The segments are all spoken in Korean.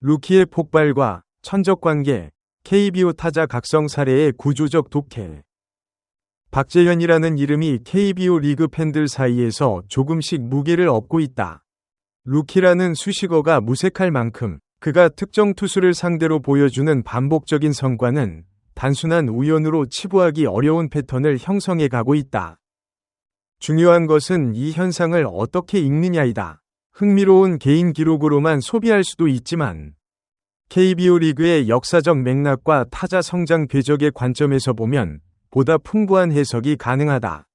루키의 폭발과 천적관계, KBO 타자 각성 사례의 구조적 독해. 박재현이라는 이름이 KBO 리그 팬들 사이에서 조금씩 무게를 얻고 있다. 루키라는 수식어가 무색할 만큼 그가 특정 투수를 상대로 보여주는 반복적인 성과는 단순한 우연으로 치부하기 어려운 패턴을 형성해 가고 있다. 중요한 것은 이 현상을 어떻게 읽느냐이다. 흥미로운 개인 기록으로만 소비할 수도 있지만 KBO 리그의 역사적 맥락과 타자 성장 궤적의 관점에서 보면 보다 풍부한 해석이 가능하다.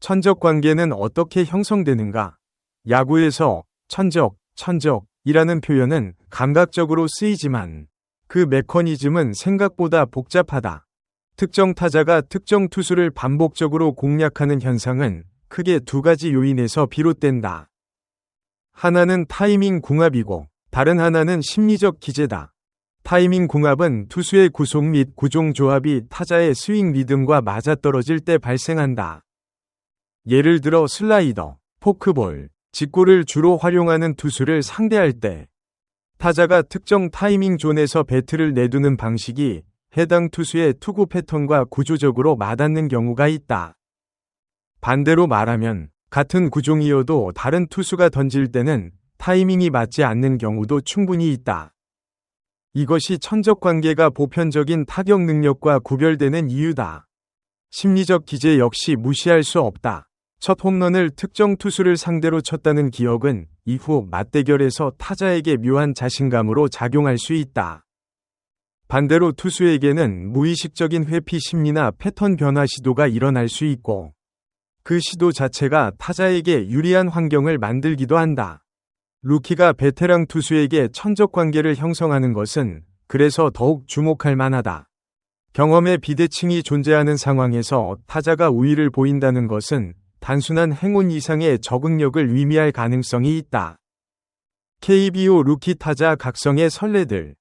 천적 관계는 어떻게 형성되는가? 야구에서 천적이라는 표현은 감각적으로 쓰이지만 그 메커니즘은 생각보다 복잡하다. 특정 타자가 특정 투수를 반복적으로 공략하는 현상은 크게 두 가지 요인에서 비롯된다. 하나는 타이밍 궁합이고 다른 하나는 심리적 기제다. 타이밍 궁합은 투수의 구속 및 구종 조합이 타자의 스윙 리듬과 맞아떨어질 때 발생한다. 예를 들어 슬라이더, 포크볼, 직구를 주로 활용하는 투수를 상대할 때 타자가 특정 타이밍 존에서 배트를 내두는 방식이 해당 투수의 투구 패턴과 구조적으로 맞닿는 경우가 있다. 반대로 말하면 같은 구종이어도 다른 투수가 던질 때는 타이밍이 맞지 않는 경우도 충분히 있다. 이것이 천적 관계가 보편적인 타격 능력과 구별되는 이유다. 심리적 기제 역시 무시할 수 없다. 첫 홈런을 특정 투수를 상대로 쳤다는 기억은 이후 맞대결에서 타자에게 묘한 자신감으로 작용할 수 있다. 반대로 투수에게는 무의식적인 회피 심리나 패턴 변화 시도가 일어날 수 있고 그 시도 자체가 타자에게 유리한 환경을 만들기도 한다. 루키가 베테랑 투수에게 천적 관계를 형성하는 것은 그래서 더욱 주목할 만하다. 경험의 비대칭이 존재하는 상황에서 타자가 우위를 보인다는 것은 단순한 행운 이상의 적응력을 의미할 가능성이 있다. KBO 루키 타자 각성의 선례들.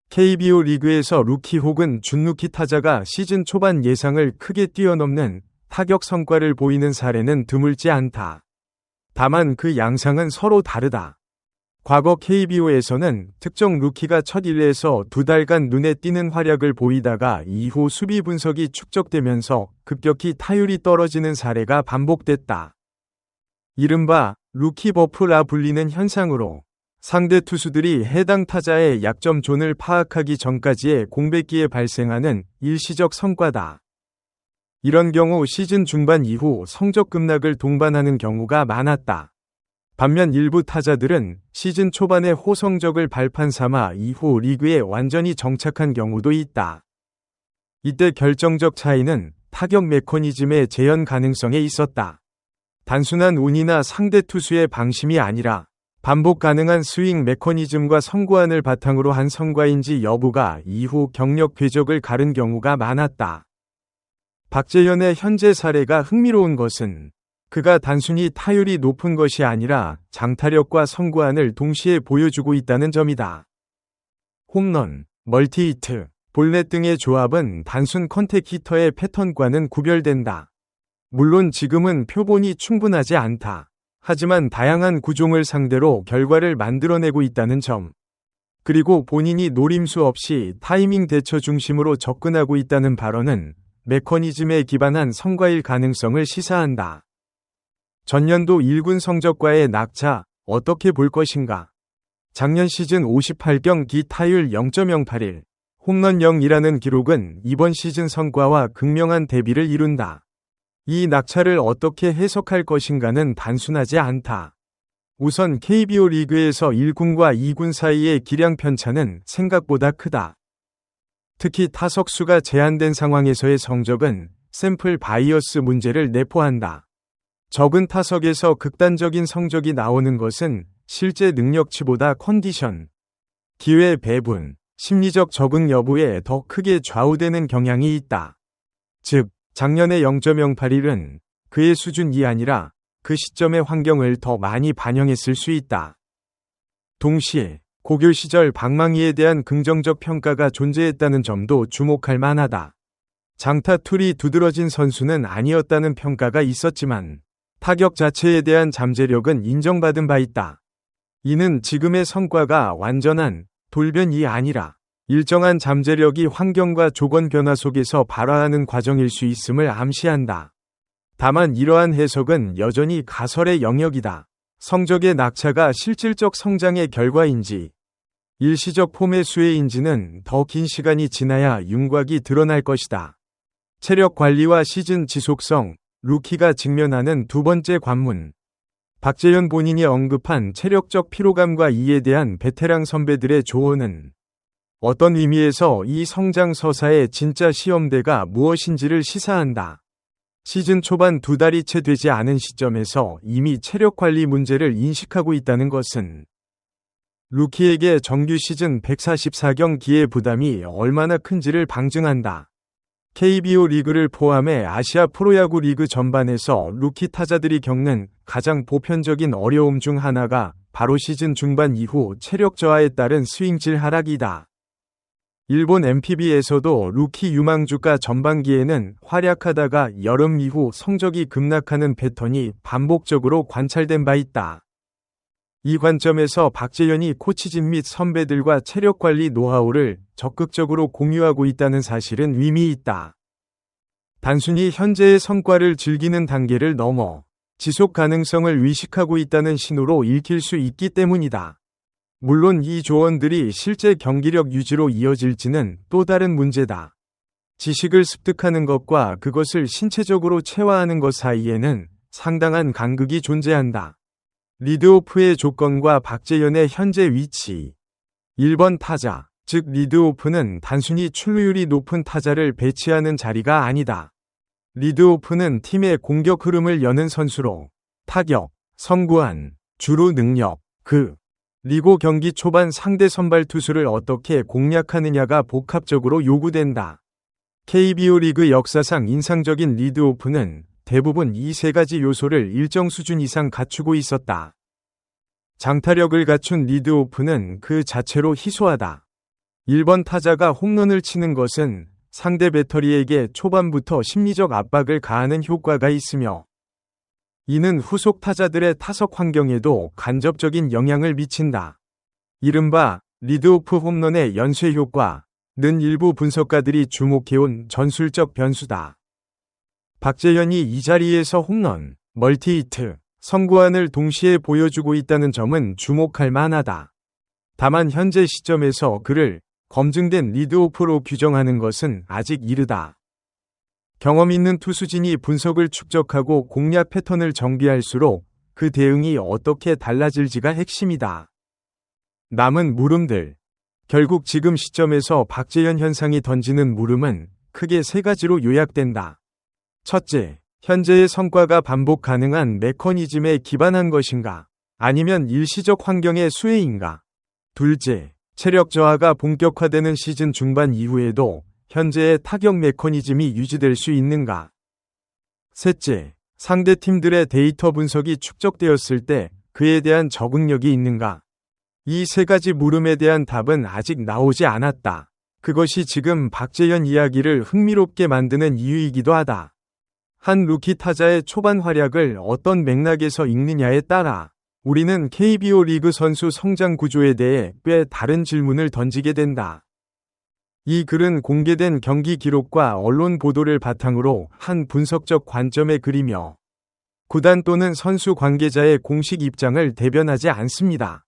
KBO 리그에서 루키 혹은 준루키 타자가 시즌 초반 예상을 크게 뛰어넘는 타격 성과를 보이는 사례는 드물지 않다. 다만 그 양상은 서로 다르다. 과거 KBO에서는 특정 루키가 첫 1회에서 2달간 눈에 띄는 활약을 보이다가 이후 수비 분석이 축적되면서 급격히 타율이 떨어지는 사례가 반복됐다. 이른바 루키 버프라 불리는 현상으로 상대 투수들이 해당 타자의 약점 존을 파악하기 전까지의 공백기에 발생하는 일시적 성과다. 이런 경우 시즌 중반 이후 성적 급락을 동반하는 경우가 많았다. 반면 일부 타자들은 시즌 초반의 호성적을 발판 삼아 이후 리그에 완전히 정착한 경우도 있다. 이때 결정적 차이는 타격 메커니즘의 재현 가능성에 있었다. 단순한 운이나 상대 투수의 방심이 아니라 반복 가능한 스윙 메커니즘과 성구안을 바탕으로 한 성과인지 여부가 이후 경력 궤적을 가른 경우가 많았다. 박재현의 현재 사례가 흥미로운 것은 그가 단순히 타율이 높은 것이 아니라 장타력과 성구안을 동시에 보여주고 있다는 점이다. 홈런, 멀티히트, 볼넷 등의 조합은 단순 컨택 히터의 패턴과는 구별된다. 물론 지금은 표본이 충분하지 않다. 하지만 다양한 구종을 상대로 결과를 만들어내고 있다는 점. 그리고 본인이 노림수 없이 타이밍 대처 중심으로 접근하고 있다는 발언은 메커니즘에 기반한 성과일 가능성을 시사한다. 전년도 1군 성적과의 낙차, 어떻게 볼 것인가? 작년 시즌 58경기 타율 0.081, 홈런 0이라는 기록은 이번 시즌 성과와 극명한 대비를 이룬다. 이 낙차를 어떻게 해석할 것인가는 단순하지 않다. 우선 KBO 리그에서 1군과 2군 사이의 기량 편차는 생각보다 크다. 특히 타석 수가 제한된 상황에서의 성적은 샘플 바이어스 문제를 내포한다. 적은 타석에서 극단적인 성적이 나오는 것은 실제 능력치보다 컨디션, 기회 배분, 심리적 적응 여부에 더 크게 좌우되는 경향이 있다. 즉, 작년의 0.081은 그의 수준이 아니라 그 시점의 환경을 더 많이 반영했을 수 있다. 동시에 고교 시절 방망이에 대한 긍정적 평가가 존재했다는 점도 주목할 만하다. 장타 툴이 두드러진 선수는 아니었다는 평가가 있었지만 타격 자체에 대한 잠재력은 인정받은 바 있다. 이는 지금의 성과가 완전한 돌변이 아니라 일정한 잠재력이 환경과 조건 변화 속에서 발화하는 과정일 수 있음을 암시한다. 다만 이러한 해석은 여전히 가설의 영역이다. 성적의 낙차가 실질적 성장의 결과인지 일시적 폼의 수혜인지는 더 긴 시간이 지나야 윤곽이 드러날 것이다. 체력 관리와 시즌 지속성, 루키가 직면하는 두 번째 관문. 박재현 본인이 언급한 체력적 피로감과 이에 대한 베테랑 선배들의 조언은 어떤 의미에서 이 성장 서사의 진짜 시험대가 무엇인지를 시사한다. 시즌 초반 2달이 채 되지 않은 시점에서 이미 체력 관리 문제를 인식하고 있다는 것은 루키에게 정규 시즌 144경기의 부담이 얼마나 큰지를 방증한다. KBO 리그를 포함해 아시아 프로야구 리그 전반에서 루키 타자들이 겪는 가장 보편적인 어려움 중 하나가 바로 시즌 중반 이후 체력 저하에 따른 스윙질 하락이다. 일본 NPB에서도 루키 유망주가 전반기에는 활약하다가 여름 이후 성적이 급락하는 패턴이 반복적으로 관찰된 바 있다. 이 관점에서 박재현이 코치진 및 선배들과 체력관리 노하우를 적극적으로 공유하고 있다는 사실은 의미 있다. 단순히 현재의 성과를 즐기는 단계를 넘어 지속 가능성을 의식하고 있다는 신호로 읽힐 수 있기 때문이다. 물론 이 조언들이 실제 경기력 유지로 이어질지는 또 다른 문제다. 지식을 습득하는 것과 그것을 신체적으로 체화하는 것 사이에는 상당한 간극이 존재한다. 리드오프의 조건과 박재현의 현재 위치. 1번 타자, 즉 리드오프는 단순히 출루율이 높은 타자를 배치하는 자리가 아니다. 리드오프는 팀의 공격 흐름을 여는 선수로 타격, 선구안, 주루 능력, 그리고 경기 초반 상대 선발 투수를 어떻게 공략하느냐가 복합적으로 요구된다. KBO 리그 역사상 인상적인 리드오프는 대부분 이 세 가지 요소를 일정 수준 이상 갖추고 있었다. 장타력을 갖춘 리드오프는 그 자체로 희소하다. 1번 타자가 홈런을 치는 것은 상대 배터리에게 초반부터 심리적 압박을 가하는 효과가 있으며 이는 후속 타자들의 타석 환경에도 간접적인 영향을 미친다. 이른바 리드오프 홈런의 연쇄 효과는 일부 분석가들이 주목해온 전술적 변수다. 박재현이 이 자리에서 홈런, 멀티히트, 선구안을 동시에 보여주고 있다는 점은 주목할 만하다. 다만 현재 시점에서 그를 검증된 리드오프로 규정하는 것은 아직 이르다. 경험 있는 투수진이 분석을 축적하고 공략 패턴을 정비할수록 그 대응이 어떻게 달라질지가 핵심이다. 남은 물음들. 결국 지금 시점에서 박재현 현상이 던지는 물음은 크게 세 가지로 요약된다. 첫째, 현재의 성과가 반복 가능한 메커니즘에 기반한 것인가? 아니면 일시적 환경의 수혜인가? 둘째, 체력 저하가 본격화되는 시즌 중반 이후에도 현재의 타격 메커니즘이 유지될 수 있는가? 셋째, 상대 팀들의 데이터 분석이 축적되었을 때 그에 대한 적응력이 있는가? 이 세 가지 물음에 대한 답은 아직 나오지 않았다. 그것이 지금 박재현 이야기를 흥미롭게 만드는 이유이기도 하다. 한 루키 타자의 초반 활약을 어떤 맥락에서 읽느냐에 따라 우리는 KBO 리그 선수 성장 구조에 대해 꽤 다른 질문을 던지게 된다. 이 글은 공개된 경기 기록과 언론 보도를 바탕으로 한 분석적 관점에 그리며 구단 또는 선수 관계자의 공식 입장을 대변하지 않습니다.